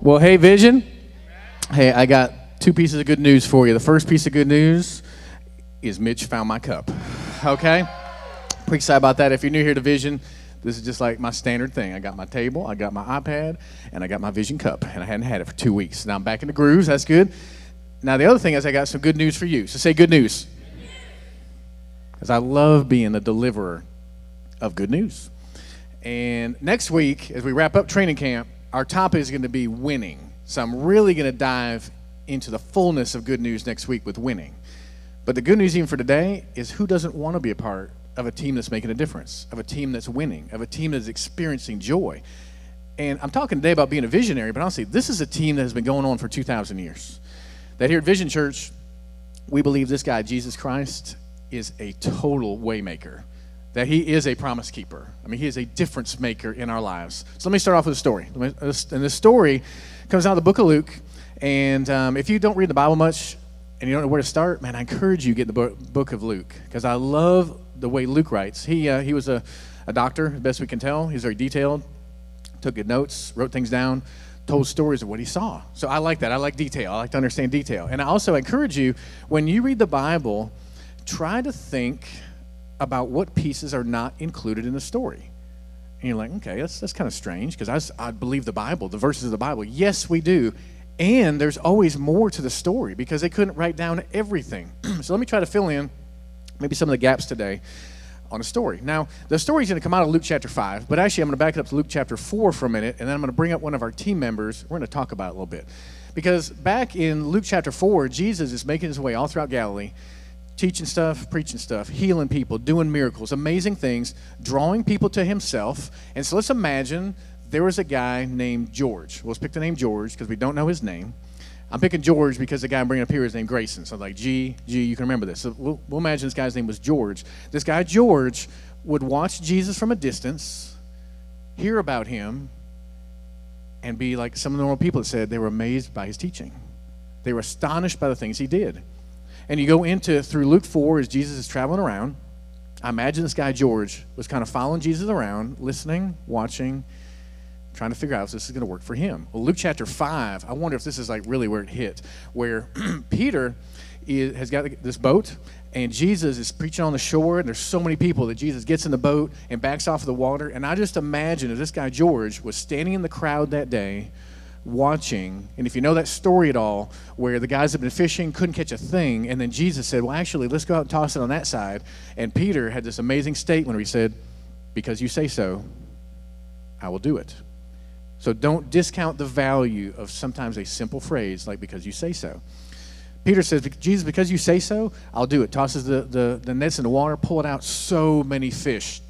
Well, hey, Vision. Hey, I got two pieces of good news for you. The first piece of good news is Mitch found my cup. Okay? Pretty excited about that. If you're new here to Vision, this is just like my standard thing. I got my table, I got my iPad, and I got my Vision cup, and I hadn't had it for 2 weeks. Now I'm back in the grooves. That's good. Now the other thing is I got some good news for you. So say good news. Because I love being the deliverer of good news. And next week, as we wrap up training camp, our topic is going to be winning. So I'm really going to dive into the fullness of good news next week with winning. But the good news even for today is who doesn't want to be a part of a team that's making a difference, of a team that's winning, of a team that's experiencing joy. And I'm talking today about being a visionary, but honestly, this is a team that has been going on for 2,000 years. That here at Vision Church, we believe this guy, Jesus Christ, is a total waymaker. That he is a promise keeper. I mean, he is a difference maker in our lives. So let me start off with a story. And this story comes out of the book of Luke. And if you don't read the Bible much and you don't know where to start, man, I encourage you to get the book of Luke. Because I love the way Luke writes. He was a doctor, the best we can tell. He's very detailed, took good notes, wrote things down, told stories of what he saw. So I like that. I like detail. I like to understand detail. And I also encourage you, when you read the Bible, try to think about what pieces are not included in the story. And you're like, okay, that's kind of strange, because I believe the Bible, the verses of the Bible. Yes, we do. And there's always more to the story, because they couldn't write down everything. So let me try to fill in maybe some of the gaps today on the story. Now, the story is going to come out of Luke chapter 5, but actually I'm going to back it up to Luke chapter 4 for a minute, and then I'm going to bring up one of our team members. We're going to talk about it a little bit. Because back in Luke chapter 4, Jesus is making his way all throughout Galilee, teaching stuff, preaching stuff, healing people, doing miracles, amazing things, drawing people to himself. And so let's imagine there was a guy named George. Well, let's pick the name George because we don't know his name. I'm picking George because the guy I'm bringing up here is named Grayson. So I'm like, G, you can remember this. So we'll imagine this guy's name was George. This guy, George, would watch Jesus from a distance, hear about him, and be like some of the normal people that said they were amazed by his teaching. They were astonished by the things he did. And you go through Luke 4 as Jesus is traveling around. I imagine this guy, George, was kind of following Jesus around, listening, watching, trying to figure out if this is going to work for him. Well, Luke chapter 5, I wonder if this is like really where it hit, where Peter has got this boat, and Jesus is preaching on the shore, and there's so many people that Jesus gets in the boat and backs off of the water. And I just imagine if this guy, George, was standing in the crowd that day, watching, and if you know that story at all, where the guys have been fishing, couldn't catch a thing, and then Jesus said, well, actually, let's go out and toss it on that side. And Peter had this amazing statement where he said, because you say so, I will do it. So don't discount the value of sometimes a simple phrase like, because you say so. Peter says, Jesus, because you say so, I'll do it. Tosses the nets in the water, pull it out, so many fish.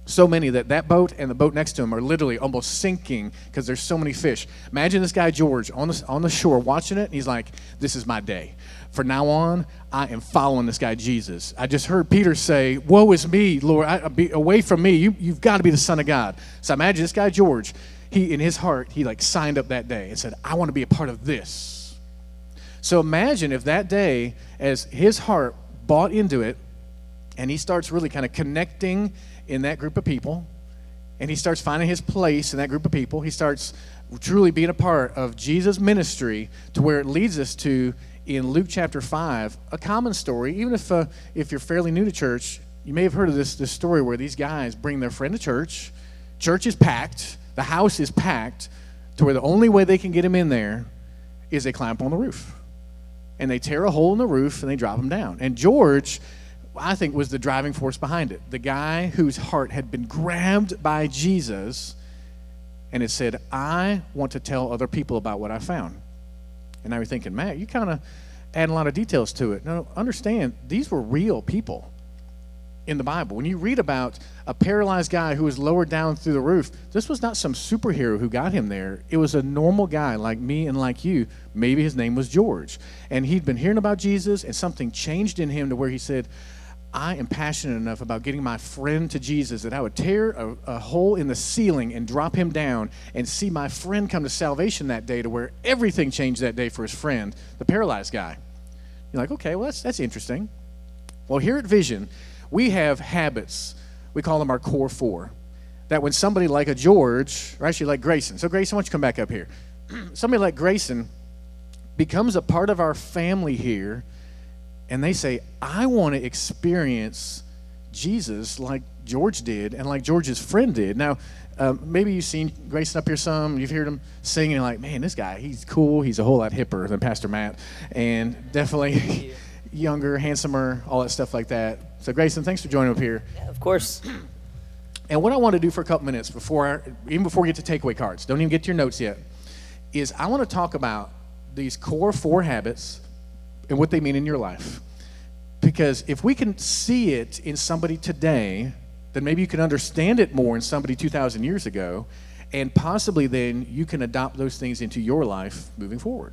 So many that boat and the boat next to him are literally almost sinking because there's so many fish. Imagine this guy, George, on the shore watching it, and he's like, this is my day. From now on, I am following this guy, Jesus. I just heard Peter say, woe is me, Lord, be away from me. You've got to be the Son of God. So imagine this guy, George, he in his heart, he like signed up that day and said, I want to be a part of this. So imagine if that day, as his heart bought into it, and he starts really kind of connecting in that group of people, and he starts finding his place in that group of people. He starts truly being a part of Jesus' ministry to where it leads us to, in Luke chapter 5, a common story. Even if you're fairly new to church, you may have heard of this story where these guys bring their friend to church. Church is packed. The house is packed to where the only way they can get him in there is they climb up on the roof. And they tear a hole in the roof and they drop him down. And George, I think, was the driving force behind it. The guy whose heart had been grabbed by Jesus, and it said, I want to tell other people about what I found. And now you're thinking, Matt, you kind of add a lot of details to it. No, understand, these were real people in the Bible. When you read about a paralyzed guy who was lowered down through the roof, this was not some superhero who got him there. It was a normal guy like me and like you. Maybe his name was George. And he'd been hearing about Jesus, and something changed in him to where he said, I am passionate enough about getting my friend to Jesus that I would tear a hole in the ceiling and drop him down and see my friend come to salvation that day, to where everything changed that day for his friend, the paralyzed guy. You're like, okay, well, that's interesting. Well, here at Vision, we have habits. We call them our core four. That when somebody like a George, or actually like Grayson. So Grayson, why don't you come back up here? somebody like Grayson becomes a part of our family here, and they say, I want to experience Jesus like George did and like George's friend did. Now, maybe you've seen Grayson up here some, you've heard him singing, and like, man, this guy, he's cool. He's a whole lot hipper than Pastor Matt, and definitely younger, handsomer, all that stuff like that. So Grayson, thanks for joining up here. Yeah, of course. And what I want to do for a couple minutes even before we get to takeaway cards, don't even get to your notes yet, is I want to talk about these core 4 habits and what they mean in your life. Because if we can see it in somebody today, then maybe you can understand it more in somebody 2,000 years ago, and possibly then you can adopt those things into your life moving forward.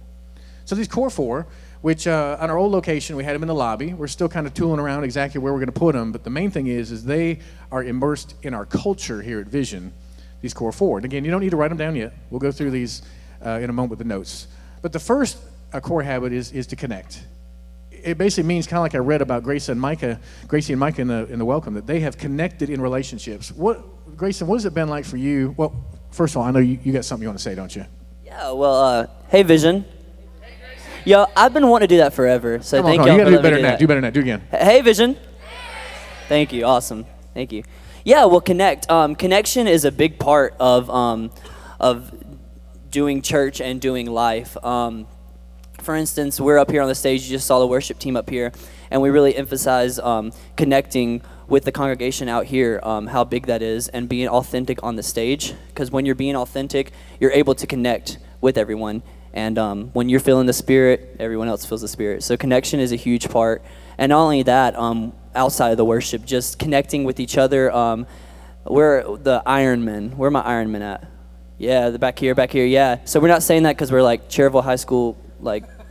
So these core 4, which on our old location, we had them in the lobby. We're still kind of tooling around exactly where we're going to put them, but the main thing is they are immersed in our culture here at Vision, these core 4. And again, you don't need to write them down yet. We'll go through these in a moment with the notes. But the first core habit is to connect. It basically means, kind of like I read about Gracie and Micah in the welcome, that they have connected in relationships. Grayson, what has it been like for you? Well, first of all, I know you got something you want to say, don't you? Yeah, well, hey, Vision. Yo, I've been wanting to do that forever, so thank y'all you for got to do letting better me than that. Do better than that. Do it again. Hey, Vision. Thank you. Awesome. Thank you. Yeah, well, connect. Connection is a big part of doing church and doing life. For instance, we're up here on the stage. You just saw the worship team up here, and we really emphasize connecting with the congregation out here, how big that is, and being authentic on the stage. Because when you're being authentic, you're able to connect with everyone. And when you're feeling the Spirit, everyone else feels the Spirit. So connection is a huge part. And not only that, outside of the worship, just connecting with each other. We're the Iron Men. Where are my Iron Men at? Yeah, the back here, yeah. So we're not saying that because we're like Cherville High School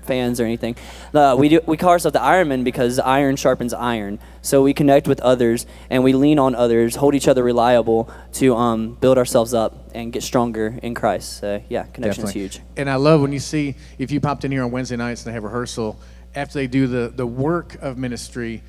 fans or anything. We call ourselves the Iron Men because iron sharpens iron. So we connect with others and we lean on others, hold each other reliable to build ourselves up and get stronger in Christ. So yeah, connection is huge. And I love when you see, if you popped in here on Wednesday nights and they have rehearsal, after they do the work of ministry,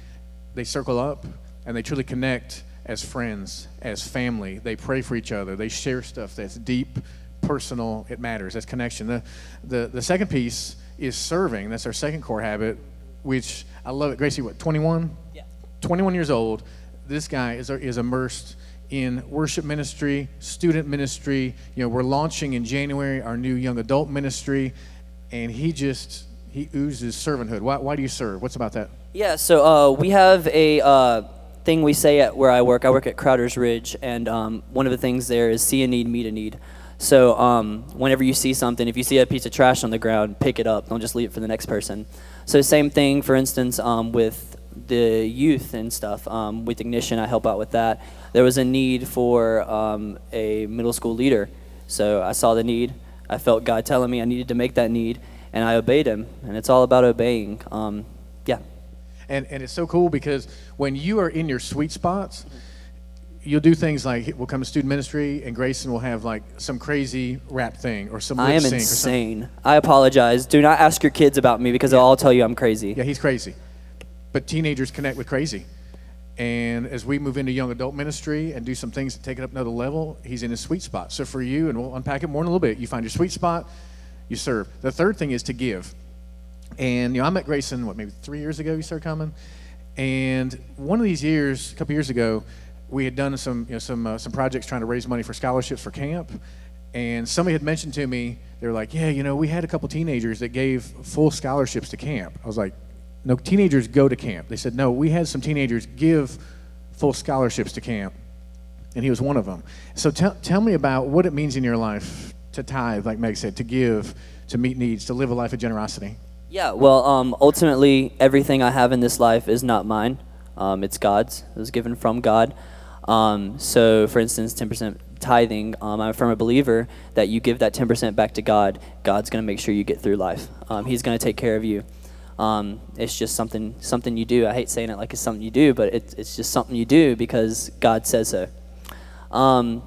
they circle up and they truly connect as friends, as family. They pray for each other. They share stuff that's deep, personal. It matters. That's connection. The second piece is serving. That's our second core habit, which I love it. Gracie, what, 21? Yeah. 21 years old. This guy is immersed in worship ministry, student ministry. You know, we're launching in January our new young adult ministry, and he oozes servanthood. Why do you serve? What's about that? Yeah, so we have a thing we say at where I work. I work at Crowder's Ridge, and one of the things there is see a need, meet a need. So whenever you see something, if you see a piece of trash on the ground, pick it up. Don't just leave it for the next person. So same thing, for instance, with the youth and stuff. With Ignition, I help out with that. There was a need for a middle school leader. So I saw the need. I felt God telling me I needed to make that need, and I obeyed him. And it's all about obeying. Yeah. And it's so cool because when you are in your sweet spots, you'll do things like we'll come to student ministry and Grayson will have like some crazy rap thing or some lip I am sync insane. I apologize. Do not ask your kids about me because they'll all tell you I'm crazy. Yeah, he's crazy. But teenagers connect with crazy. And as we move into young adult ministry and do some things to take it up another level, he's in his sweet spot. So for you, and we'll unpack it more in a little bit, you find your sweet spot, you serve. The third thing is to give. And I met Grayson, maybe 3 years ago he started coming. And one of these years, a couple years ago, we had done some projects trying to raise money for scholarships for camp. And somebody had mentioned to me, they were like, yeah, we had a couple teenagers that gave full scholarships to camp. I was like, no, teenagers go to camp. They said, no, we had some teenagers give full scholarships to camp. And he was one of them. So tell me about what it means in your life to tithe, like Meg said, to give, to meet needs, to live a life of generosity. Yeah, well, ultimately, everything I have in this life is not mine. It's God's. It was given from God. So, for instance, 10% tithing, I'm a firm believer that you give that 10% back to God, God's going to make sure you get through life. He's going to take care of you. It's just something you do. I hate saying it like it's something you do, but it's just something you do because God says so.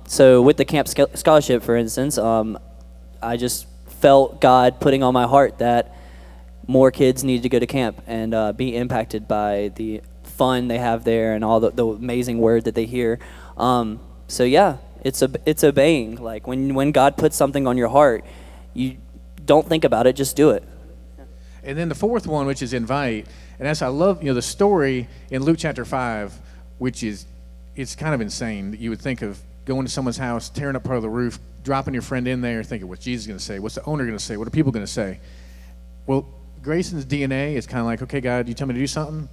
So with the camp scholarship, for instance, I just felt God putting on my heart that more kids needed to go to camp and be impacted by the fun they have there and all the amazing word that they hear. So yeah, it's obeying. Like when God puts something on your heart, You don't think about it, just do it. And then the fourth one, which is invite, and that's I love the story in Luke chapter 5, which is it's kind of insane that you would think of going to someone's house, tearing up part of the roof, dropping your friend in there, thinking what's Jesus going to say, what's the owner going to say, what are people going to say? Well, Grayson's DNA is kind of like, okay, God, you tell me to do something,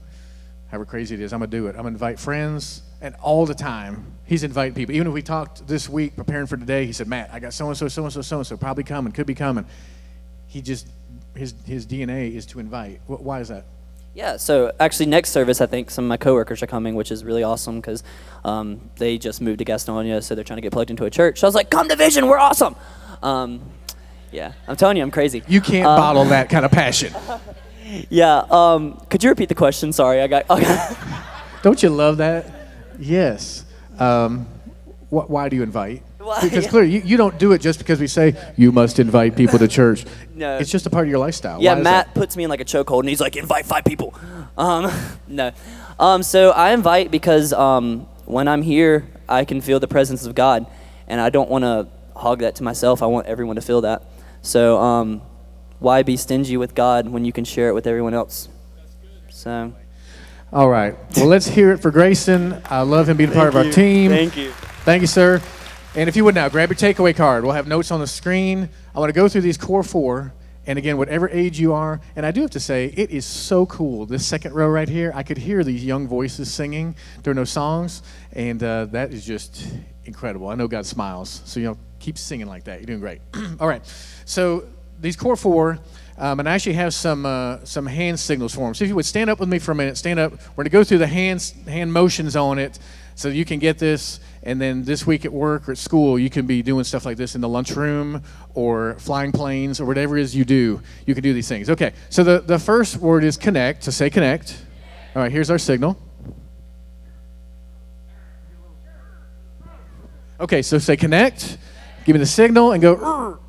however crazy it is, I'm going to do it. I'm going to invite friends, and all the time he's inviting people. Even if we talked this week preparing for today, he said, Matt, I got so-and-so, so-and-so, so-and-so, probably coming, could be coming. He just his DNA is to invite. Why is that? Yeah, so actually next service, I think some of my coworkers are coming, which is really awesome because they just moved to Gastonia, so they're trying to get plugged into a church. So I was like, come to Vision, we're awesome. Yeah, I'm telling you, I'm crazy. You can't bottle that kind of passion. Yeah, could you repeat the question? Sorry, I got... Don't you love that? Yes. Why do you invite? Because clearly, you don't do it just because we say, you must invite people to church. No. It's just a part of your lifestyle. Yeah, Why is Matt that? puts me in like a chokehold, and he's like, invite 5 people. No. So I invite because when I'm here, I can feel the presence of God, and I don't want to hog that to myself. I want everyone to feel that. So why be stingy with God when you can share it with everyone else? So. All right. Well, let's hear it for Grayson. I love him being a part of our team. Thank you. Thank you, sir. And if you would now, grab your takeaway card. We'll have notes on the screen. I want to go through these core 4. And again, whatever age you are, and I do have to say, it is so cool. This second row right here, I could hear these young voices singing during those songs, and that is just incredible. I know God smiles, so keep singing like that. You're doing great. All right, so these core 4, and I actually have some hand signals for them. So if you would stand up with me for a minute, stand up. We're going to go through the hand motions on it so you can get this. And then this week at work or at school, you can be doing stuff like this in the lunchroom or flying planes or whatever it is you do. You can do these things. Okay, so the first word is connect. So say connect. All right, here's our signal. Okay, so say connect. Give me the signal and go. Rrr.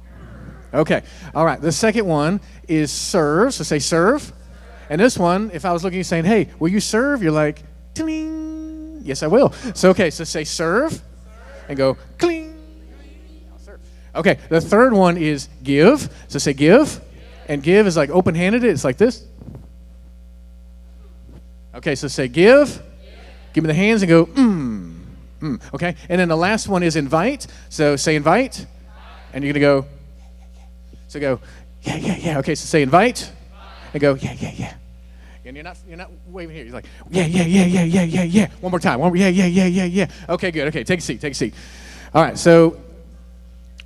Okay, all right. The second one is serve. So say serve. And this one, if I was looking at you saying, hey, will you serve? You're like, ding. Yes, I will. So say serve and go cling. Okay, the third one is give. So say give. And give is like open-handed. It's like this. Okay, so say give. Give me the hands and go Okay, and then the last one is invite. So say invite. And you're going to go. So go, yeah. Okay, so say invite. And go, yeah. And you're not waving here. You're like, yeah. One more time. Yeah. Okay, good. Okay, take a seat. All right, so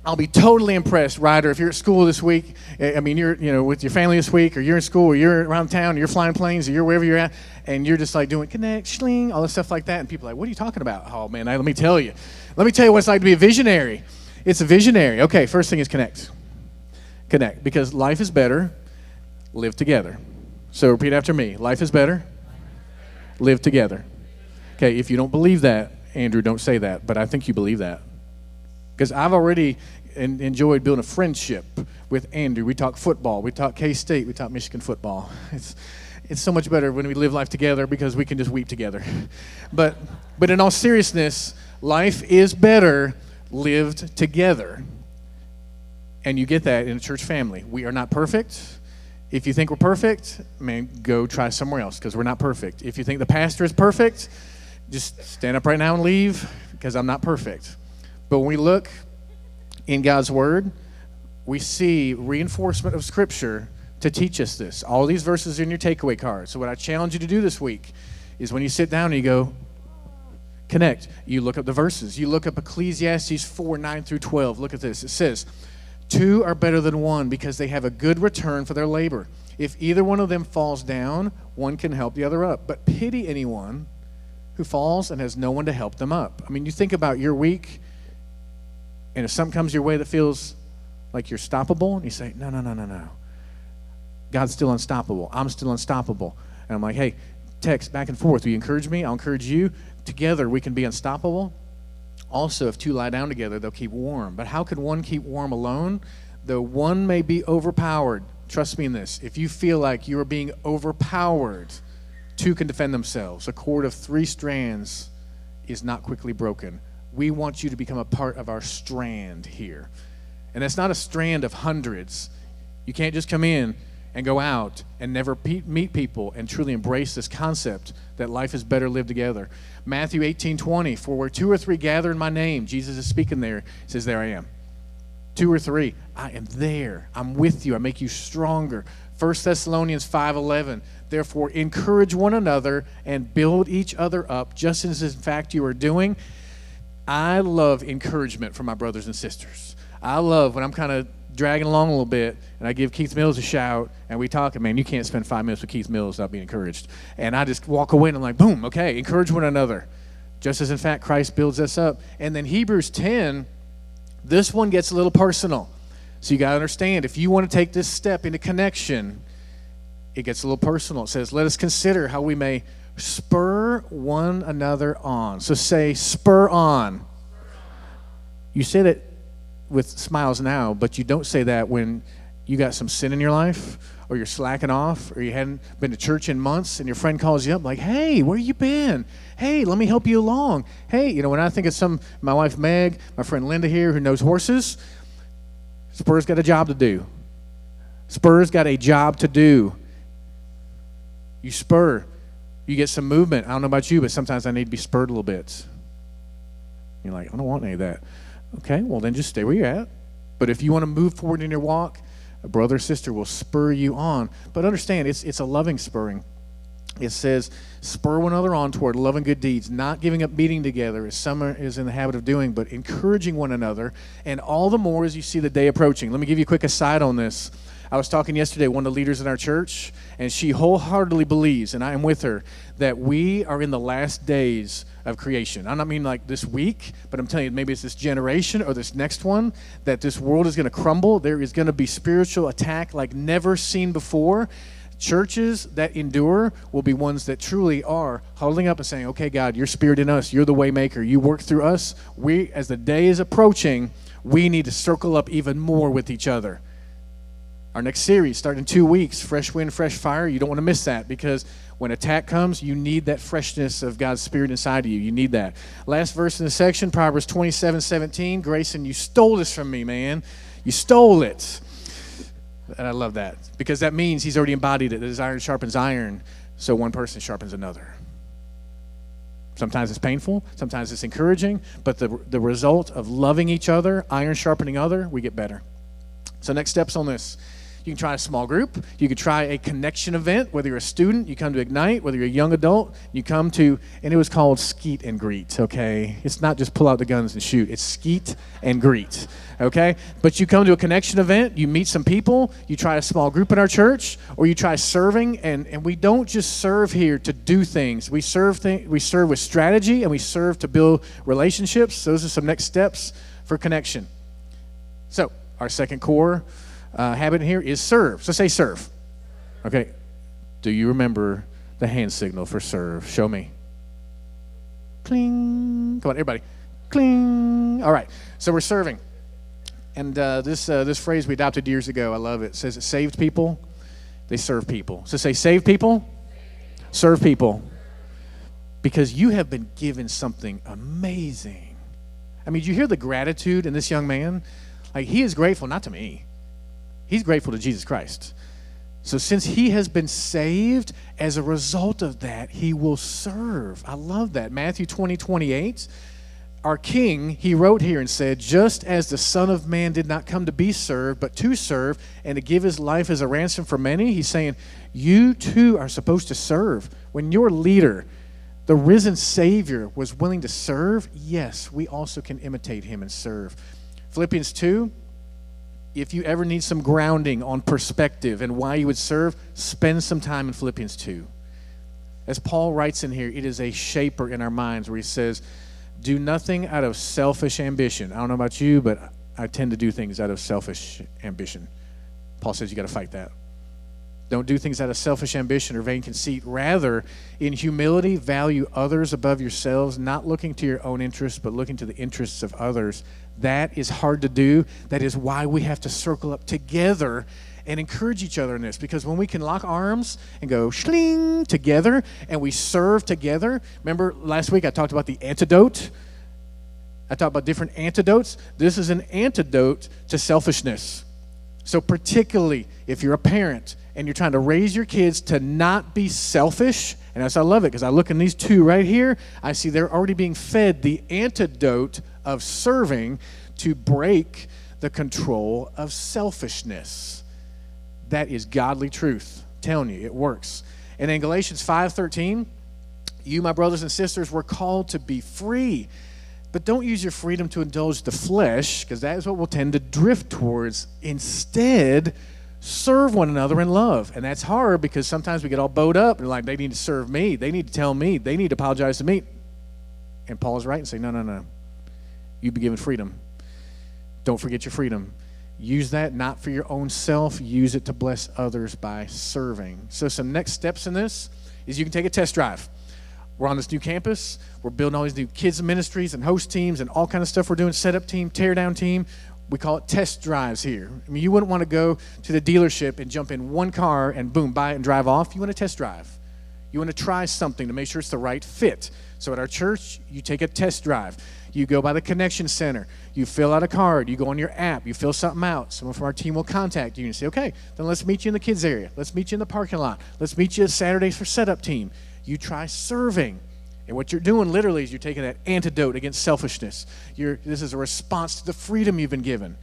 I'll be totally impressed, Ryder, if you're at school this week. I mean, you're with your family this week, or you're in school, or you're around town, or you're flying planes, or you're wherever you're at, and you're just like doing connect, schling, all this stuff like that, and people are like, what are you talking about? Oh man, let me tell you what it's like to be a visionary. It's a visionary. Okay, first thing is connect, because life is better, live together. So repeat after me. Life is better, live together. Okay, if you don't believe that, Andrew, don't say that, but I think you believe that. Because I've already enjoyed building a friendship with Andrew. We talk football, we talk K-State, we talk Michigan football. It's so much better when we live life together because we can just weep together. But in all seriousness, life is better lived together. And you get that in a church family. We are not perfect. If you think we're perfect, man, go try somewhere else because we're not perfect. If you think the pastor is perfect, just stand up right now and leave because I'm not perfect. But when we look in God's Word, we see reinforcement of Scripture to teach us this. All these verses are in your takeaway card. So what I challenge you to do this week is when you sit down and you go, connect. You look up the verses. You look up Ecclesiastes 4, 9 through 12. Look at this. It says, 2 are better than 1 because they have a good return for their labor. If either one of them falls down, one can help the other up. But pity anyone who falls and has no one to help them up. I mean, you think about your week, and if something comes your way that feels like you're stoppable, and you say, no. God's still unstoppable. I'm still unstoppable. And I'm like, hey, text back and forth. Will you encourage me? I'll encourage you. Together we can be unstoppable. Also, if 2 lie down together, they'll keep warm. But how can one keep warm alone? Though one may be overpowered. Trust me in this. If you feel like you are being overpowered, 2 can defend themselves. A cord of 3 strands is not quickly broken. We want you to become a part of our strand here. And that's not a strand of hundreds. You can't just come in and go out and never meet people and truly embrace this concept that life is better lived together. Matthew 18:20, for where 2 or 3 gather in my name, Jesus is speaking there, he says, there I am. 2 or 3, I am there. I'm with you. I make you stronger. 1 Thessalonians 5:11, therefore encourage one another and build each other up, just as in fact you are doing. I love encouragement from my brothers and sisters. I love when I'm kind of dragging along a little bit and I give Keith Mills a shout and we talk, and man, you can't spend 5 minutes with Keith Mills without being encouraged. And I just walk away and I'm like, boom, okay, encourage one another, just as in fact Christ builds us up. And then Hebrews 10, this one gets a little personal. So you got to understand, if you want to take this step into connection, it gets a little personal. It says, let us consider how we may spur one another on. So say, spur on. You say that with smiles now, but you don't say that when you got some sin in your life, or you're slacking off, or you hadn't been to church in months, and your friend calls you up like, hey, where you been? Hey, let me help you along. Hey, when I think of my wife Meg, my friend Linda here who knows horses, Spur's got a job to do. Spur's got a job to do. You spur, you get some movement. I don't know about you, but sometimes I need to be spurred a little bit. You're like, I don't want any of that. Okay, well then just stay where you're at. But if you want to move forward in your walk, a brother or sister will spur you on. But understand, it's a loving spurring. It says, spur one another on toward love and good deeds, not giving up meeting together as some is in the habit of doing, but encouraging one another, and all the more as you see the day approaching. Let me give you a quick aside on this. I was talking yesterday, one of the leaders in our church, and she wholeheartedly believes, and I am with her, that we are in the last days of creation. I don't mean like this week, but I'm telling you, maybe it's this generation or this next one, that this world is going to crumble. There is going to be spiritual attack like never seen before. Churches that endure will be ones that truly are huddling up and saying, okay, God, your spirit in us, you're the way maker, you work through us. We, as the day is approaching, we need to circle up even more with each other. Our next series, starting in 2 weeks, Fresh Wind, Fresh Fire. You don't want to miss that, because when attack comes, you need that freshness of God's Spirit inside of you. You need that. Last verse in the section, Proverbs 27:17. Grayson, you stole this from me, man. You stole it. And I love that, because that means he's already embodied it. As iron sharpens iron, so one person sharpens another. Sometimes it's painful, sometimes it's encouraging, but the result of loving each other, iron sharpening other, we get better. So next steps on this. You can try a small group. You can try a connection event, whether you're a student, you come to Ignite, whether you're a young adult, you come to, and it was called Skeet and Greet, okay? It's not just pull out the guns and shoot. It's Skeet and Greet, okay? But you come to a connection event, you meet some people, you try a small group in our church, or you try serving, and we don't just serve here to do things. We serve with strategy, and we serve to build relationships. Those are some next steps for connection. So our second core habit here is serve. So say serve. Okay. Do you remember the hand signal for serve? Show me. Cling. Come on, everybody. Cling. All right. So we're serving. And this phrase we adopted years ago, I love it. It says it saved people. They serve people. So say save people. Serve people. Because you have been given something amazing. I mean, did you hear the gratitude in this young man? Like, he is grateful, not to me. He's grateful to Jesus Christ. So since he has been saved, as a result of that, he will serve. I love that. Matthew 20:28. Our King, he wrote here and said, just as the Son of Man did not come to be served, but to serve and to give his life as a ransom for many, he's saying, you too are supposed to serve. When your leader, the risen Savior, was willing to serve, yes, we also can imitate him and serve. Philippians 2, if you ever need some grounding on perspective and why you would serve, spend some time in Philippians 2. As Paul writes in here, it is a shaper in our minds where he says, do nothing out of selfish ambition. I don't know about you, but I tend to do things out of selfish ambition. Paul says you got to fight that. Don't do things out of selfish ambition or vain conceit. Rather, in humility, value others above yourselves, not looking to your own interests, but looking to the interests of others. That is hard to do. That is why we have to circle up together and encourage each other in this. Because when we can lock arms and go shling together and we serve together. Remember last week I talked about the antidote? I talk about different antidotes. This is an antidote to selfishness. So particularly if you're a parent and you're trying to raise your kids to not be selfish, and I love it because I look in these two right here, I see they're already being fed the antidote of serving to break the control of selfishness. That is godly truth. I'm telling you, it works. And in Galatians 5:13, you, my brothers and sisters, were called to be free. But don't use your freedom to indulge the flesh, because that is what we'll tend to drift towards. Instead, serve one another in love. And that's hard because sometimes we get all bowed up and like, they need to serve me. They need to tell me. They need to apologize to me. And Paul's right and say, no. You've been given freedom. Don't forget your freedom. Use that not for your own self. Use it to bless others by serving. So some next steps in this is you can take a test drive. We're on this new campus. We're building all these new kids ministries and host teams and all kind of stuff we're doing, setup team, tear down team. We call it test drives here. I mean, you wouldn't want to go to the dealership and jump in one car and boom, buy it and drive off. You want to test drive. You want to try something to make sure it's the right fit. So at our church, you take a test drive. You go by the Connection Center. You fill out a card. You go on your app. You fill something out. Someone from our team will contact you and say, okay, then let's meet you in the kids area. Let's meet you in the parking lot. Let's meet you Saturdays for setup team. You try serving. And what you're doing literally is you're taking that antidote against selfishness. This is a response to the freedom you've been given.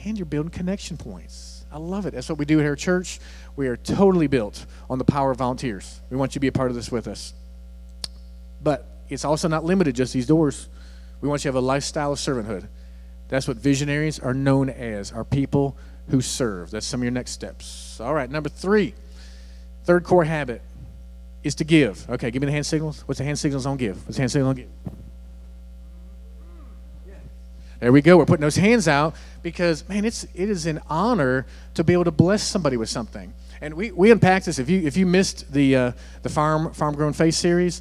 And you're building connection points. I love it. That's what we do here at church. We are totally built on the power of volunteers. We want you to be a part of this with us. But it's also not limited just these doors. We want you to have a lifestyle of servanthood. That's what visionaries are known as, are people who serve. That's some of your next steps. All right, number 3, third core habit is to give. Okay, give me the hand signals. What's the hand signals on give? What's the hand signal on give? There we go. We're putting those hands out because, man, it is an honor to be able to bless somebody with something. And we unpacked this. If you missed the Farm Grown Faith series,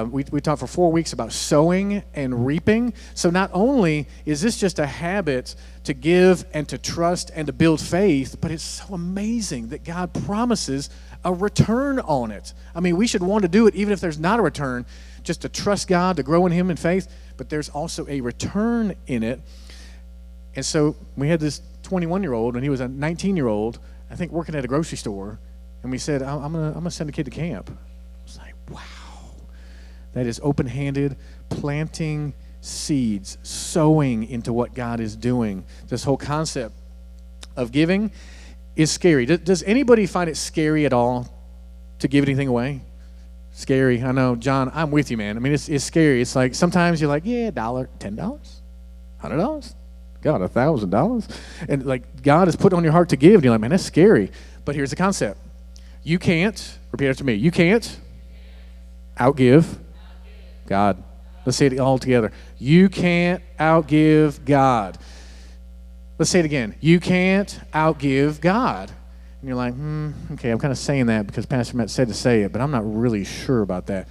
we talked for 4 weeks about sowing and reaping. So not only is this just a habit to give and to trust and to build faith, but it's so amazing that God promises a return on it. I mean, we should want to do it even if there's not a return, just to trust God, to grow in Him in faith, but there's also a return in it. And so we had this 21-year-old, and he was a 19-year-old, I think, working at a grocery store, and we said, I'm gonna send a kid to camp. I was like, wow. That is open-handed, planting seeds, sowing into what God is doing. This whole concept of giving is scary. Does anybody find it scary at all to give anything away? Scary. I know, John, I'm with you, man. I mean, it's scary. It's like sometimes you're like, yeah, $1, $10, $100, God, $1,000. And like God has put on your heart to give, and you're like, man, that's scary. But here's the concept. You can't, repeat after me, you can't outgive God. Let's say it all together. You can't outgive God. Let's say it again. You can't outgive God. And you're like, okay, I'm kind of saying that because Pastor Matt said to say it, but I'm not really sure about that.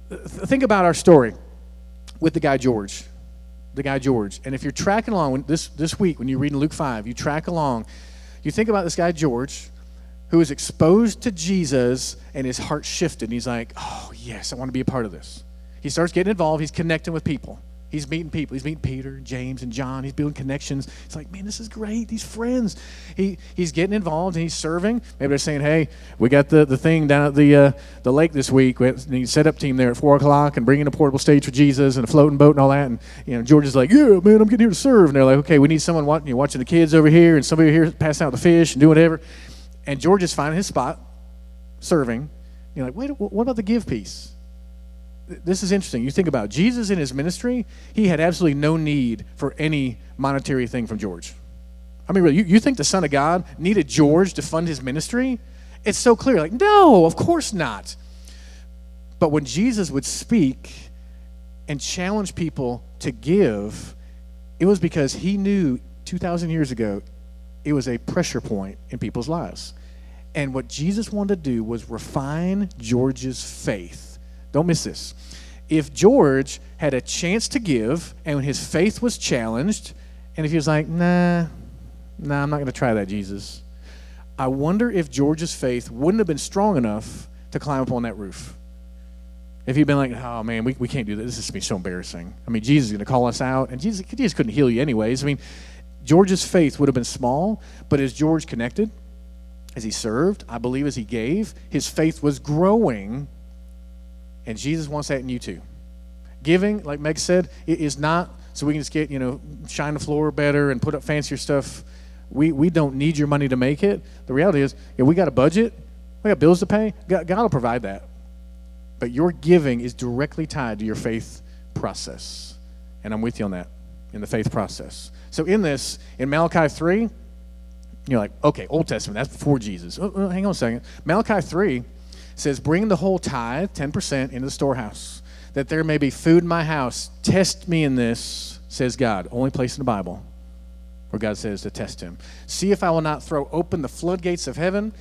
Think about our story with the guy George. And if you're tracking along this week when you're reading Luke 5, you track along, you think about this guy George who was exposed to Jesus and his heart shifted. And he's like, oh, yes, I want to be a part of this. He starts getting involved. He's connecting with people. He's meeting people. He's meeting Peter, James, and John. He's building connections. He's like, man, this is great. These friends. He's getting involved and he's serving. Maybe they're saying, hey, we got the thing down at the lake this week. We need a setup team there at 4 o'clock and bring in a portable stage for Jesus and a floating boat and all that. And George is like, yeah, man, I'm getting here to serve. And they're like, okay, we need someone watching the kids over here and somebody here passing out the fish and doing whatever. And George is finding his spot, serving. And you're like, wait, what about the give piece? This is interesting. You think about it. Jesus in his ministry, he had absolutely no need for any monetary thing from George. I mean, really, you think the Son of God needed George to fund his ministry? It's so clear. Like, no, of course not. But when Jesus would speak and challenge people to give, it was because he knew 2,000 years ago it was a pressure point in people's lives. And what Jesus wanted to do was refine George's faith. Don't miss this. If George had a chance to give and when his faith was challenged, and if he was like, nah, I'm not going to try that, Jesus, I wonder if George's faith wouldn't have been strong enough to climb up on that roof. If you've been like, oh man, we can't do this. This is going to be so embarrassing. I mean, Jesus is going to call us out, and Jesus couldn't heal you anyways. I mean, George's faith would have been small, but as George connected, as he served, I believe as he gave, his faith was growing, and Jesus wants that in you too. Giving, like Meg said, it is not so we can just get, shine the floor better and put up fancier stuff. We don't need your money to make it. The reality is, we got a budget, we got bills to pay. God will provide that. But your giving is directly tied to your faith process. And I'm with you on that, in the faith process. So in Malachi 3, you're like, okay, Old Testament, that's before Jesus. Oh, hang on a second. Malachi 3 says, bring the whole tithe, 10%, into the storehouse, that there may be food in my house. Test me in this, says God. Only place in the Bible where God says to test him. See if I will not throw open the floodgates of heaven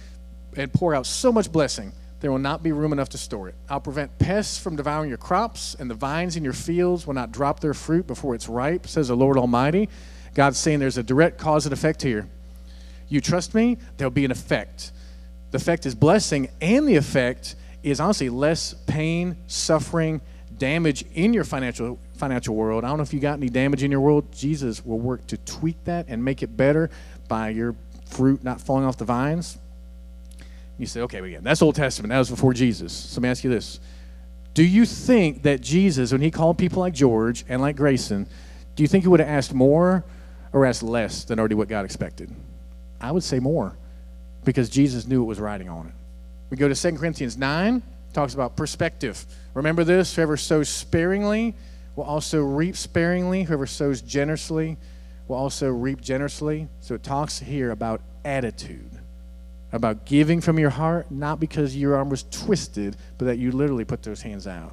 and pour out so much blessing, there will not be room enough to store it. I'll prevent pests from devouring your crops, and the vines in your fields will not drop their fruit before it's ripe, says the Lord Almighty. God's saying there's a direct cause and effect here. You trust me, there'll be an effect. The effect is blessing, and the effect is honestly less pain, suffering, damage in your financial world. I don't know if you got any damage in your world. Jesus will work to tweak that and make it better by your fruit not falling off the vines. You say, okay, again, that's Old Testament. That was before Jesus. So let me ask you this. Do you think that Jesus, when he called people like George and like Grayson, do you think he would have asked more or asked less than already what God expected? I would say more, because Jesus knew what was riding on it. We go to 2 Corinthians 9, talks about perspective. Remember this, whoever sows sparingly will also reap sparingly. Whoever sows generously will also reap generously. So it talks here about attitude, about giving from your heart, not because your arm was twisted, but that you literally put those hands out,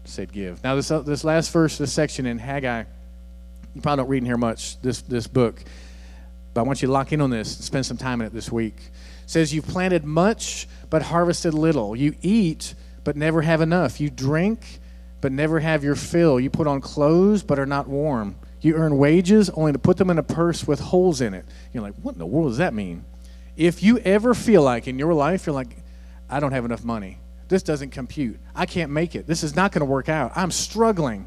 said give. Now this last verse, this section in Haggai, you probably don't read in here much, this book, but I want you to lock in on this and spend some time in it this week. It says, you've planted much, but harvested little. You eat, but never have enough. You drink, but never have your fill. You put on clothes, but are not warm. You earn wages only to put them in a purse with holes in it. You're like, what in the world does that mean? If you ever feel like in your life, you're like, I don't have enough money. This doesn't compute. I can't make it. This is not going to work out. I'm struggling.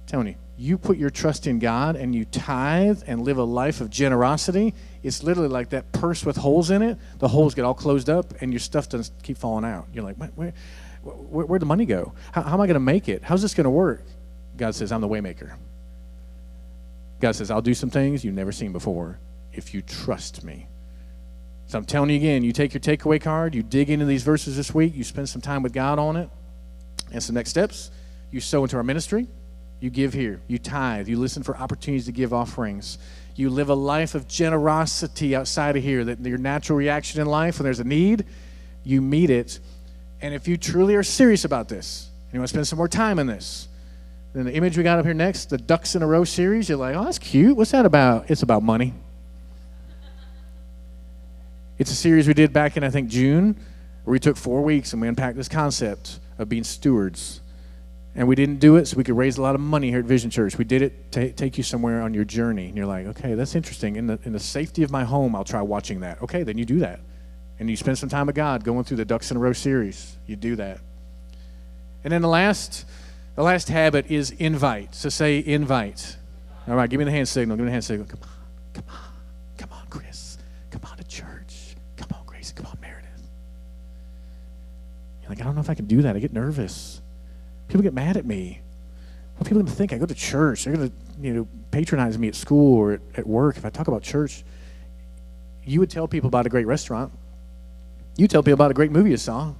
Tony, you put your trust in God and you tithe and live a life of generosity. It's literally like that purse with holes in it. The holes get all closed up and your stuff doesn't keep falling out. You're like, where'd the money go? How am I going to make it? How's this going to work? God says, I'm the way maker. God says, I'll do some things you've never seen before if you trust me. So I'm telling you again, you take your takeaway card, you dig into these verses this week, you spend some time with God on it, and some next steps, you sow into our ministry, you give here, you tithe, you listen for opportunities to give offerings, you live a life of generosity outside of here, that your natural reaction in life when there's a need, you meet it. And if you truly are serious about this, and you want to spend some more time in this, then the image we got up here next, the Ducks in a Row series, you're like, oh, that's cute. What's that about? It's about money. It's a series we did back in, I think, June, where we took 4 weeks and we unpacked this concept of being stewards. And we didn't do it so we could raise a lot of money here at Vision Church. We did it to take you somewhere on your journey. And you're like, okay, that's interesting. In the safety of my home, I'll try watching that. Okay, then you do that. And you spend some time with God going through the Ducks in a Row series. You do that. And then the last habit is invite. So say invite. All right, give me the hand signal. Give me the hand signal. Come on, Chris. Come on to church. Come on, Grace. Come on, Meredith. You're like, I don't know if I can do that. I get nervous. People get mad at me. What are people going to think? I go to church. They're going to, patronize me at school or at work if I talk about church. You would tell people about a great restaurant. You tell people about a great movie you saw.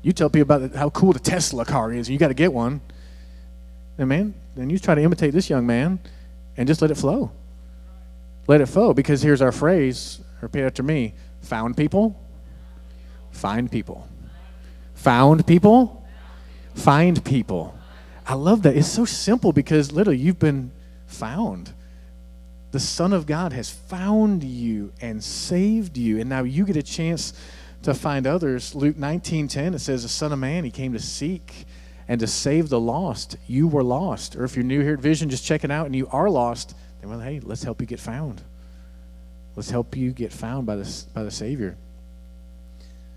You tell people about how cool the Tesla car is, and you got to get one. And man, then you try to imitate this young man and just let it flow. Let it flow, because here's our phrase, repeat after me, found people, find people. Found people, find people. I love that. It's so simple because literally you've been found. The Son of God has found you and saved you, and now you get a chance to find others. Luke 19:10, it says, the Son of Man, he came to seek and to save the lost. You were lost. Or if you're new here at Vision, just check it out and you are lost, then well, hey, let's help you get found. Let's help you get found by the Savior.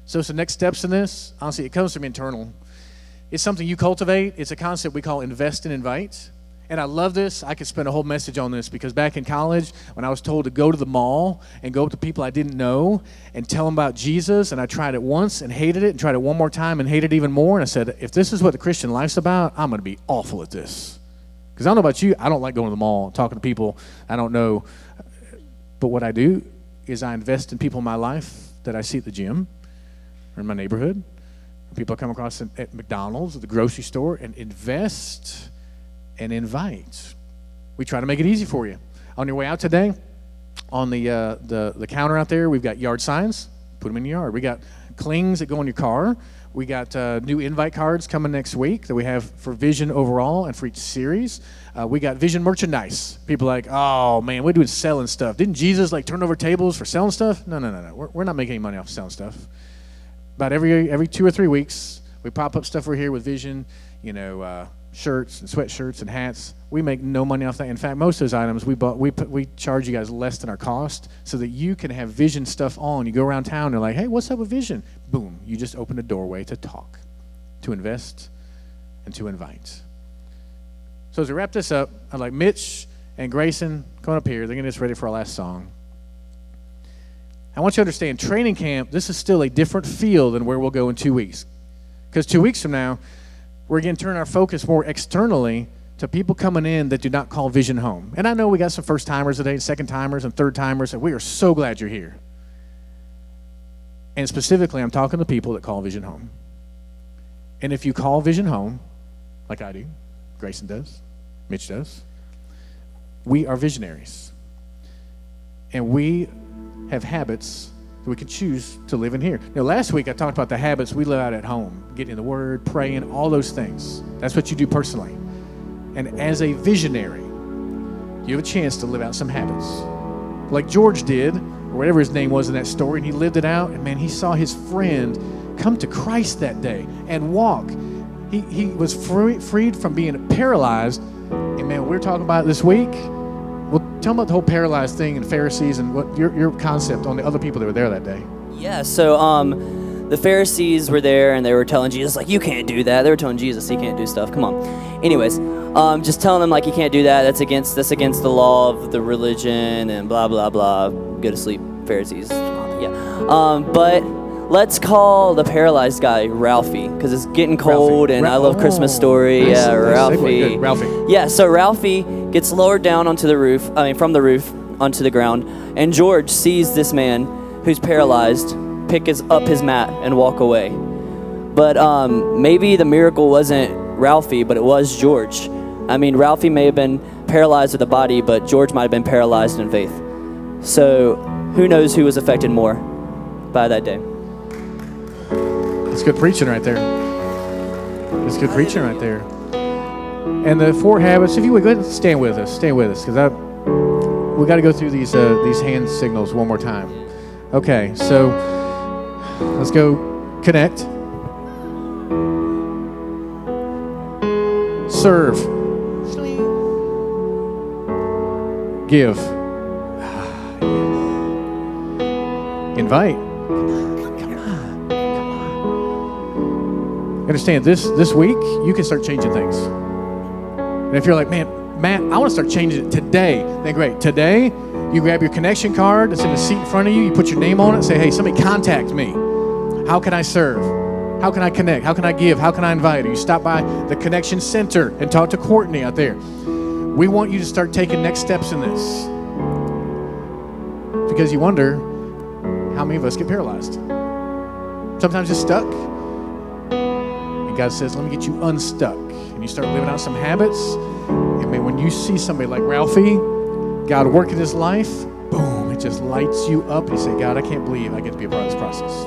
So some next steps in this, honestly, it comes from internal. It's something you cultivate. It's a concept we call invest and invite. And I love this. I could spend a whole message on this because back in college, when I was told to go to the mall and go up to people I didn't know and tell them about Jesus, and I tried it once and hated it and tried it one more time and hated it even more, and I said, if this is what the Christian life's about, I'm going to be awful at this. Because I don't know about you, I don't like going to the mall, talking to people I don't know. But what I do is I invest in people in my life that I see at the gym or in my neighborhood, people I come across at McDonald's or the grocery store, and invest and invite. We try to make it easy for you. On your way out today, on the counter out there, we've got yard signs. Put them in your yard. We got clings that go in your car. We got new invite cards coming next week that we have for Vision overall and for each series. We got Vision merchandise. People are like, oh man, we're doing selling stuff. Didn't Jesus turn over tables for selling stuff? No. We're not making any money off selling stuff. About every 2 or 3 weeks, we pop up stuff we're here with Vision, shirts and sweatshirts and hats. We make no money off that. In fact, most of those items we charge you guys less than our cost so that you can have Vision stuff on. You go around town and they're like, hey, what's up with Vision? Boom, you just open a doorway to talk, to invest, and to invite. So as we wrap this up, I'd like Mitch and Grayson coming up here. They're going to get us ready for our last song. I want you to understand, training camp, this is still a different feel than where we'll go in 2 weeks. Because 2 weeks from now, we're going to turn our focus more externally to people coming in that do not call Vision home. And I know we got some first-timers today, second-timers, and third-timers, and we are so glad you're here. And specifically, I'm talking to people that call Vision home. And if you call Vision home, like I do, Grayson does, Mitch does, we are visionaries. And we have habits we can choose to live in here. Last week I talked about the habits we live out at home, getting in the Word, praying, all those things. That's what you do personally. And as a visionary, you have a chance to live out some habits. Like George did, or whatever his name was in that story, and he lived it out, and man, he saw his friend come to Christ that day and walk. He was freed from being paralyzed, and man, we're talking about this week. Well, tell them about the whole paralyzed thing and Pharisees and what your concept on the other people that were there that day. Yeah, so the Pharisees were there and they were telling Jesus, you can't do that. They were telling Jesus he can't do stuff. Come on. Anyways, just telling them you can't do that. That's against the law of the religion and blah, blah, blah. Go to sleep, Pharisees. Yeah. But let's call the paralyzed guy Ralphie because it's getting cold and I love Christmas Story. Nice, yeah, Ralphie. Ralphie. Yeah, so Ralphie gets lowered down from the roof onto the ground, and George sees this man who's paralyzed pick up his mat and walk away. But maybe the miracle wasn't Ralphie, but it was George. Ralphie may have been paralyzed with the body, but George might have been paralyzed in faith. So who knows who was affected more by that day? That's good preaching right there. That's good preaching right there. And the 4 habits, if you would, go ahead and stand with us, because we got to go through these hand signals one more time. Okay, so let's go connect. Serve. Give. Invite. Come on. Understand, this week, you can start changing things. And if you're like, man, Matt, I want to start changing it today, then great. Today, you grab your connection card that's in the seat in front of you, you put your name on it, and say, hey, somebody contact me. How can I serve? How can I connect? How can I give? How can I invite? Or you stop by the Connection Center and talk to Courtney out there. We want you to start taking next steps in this. Because you wonder, how many of us get paralyzed? Sometimes you're stuck. And God says, let me get you unstuck. And you start living out some habits. And man, when you see somebody like Ralphie, God work in his life, boom, it just lights you up. And you say, God, I can't believe I get to be a part of this process.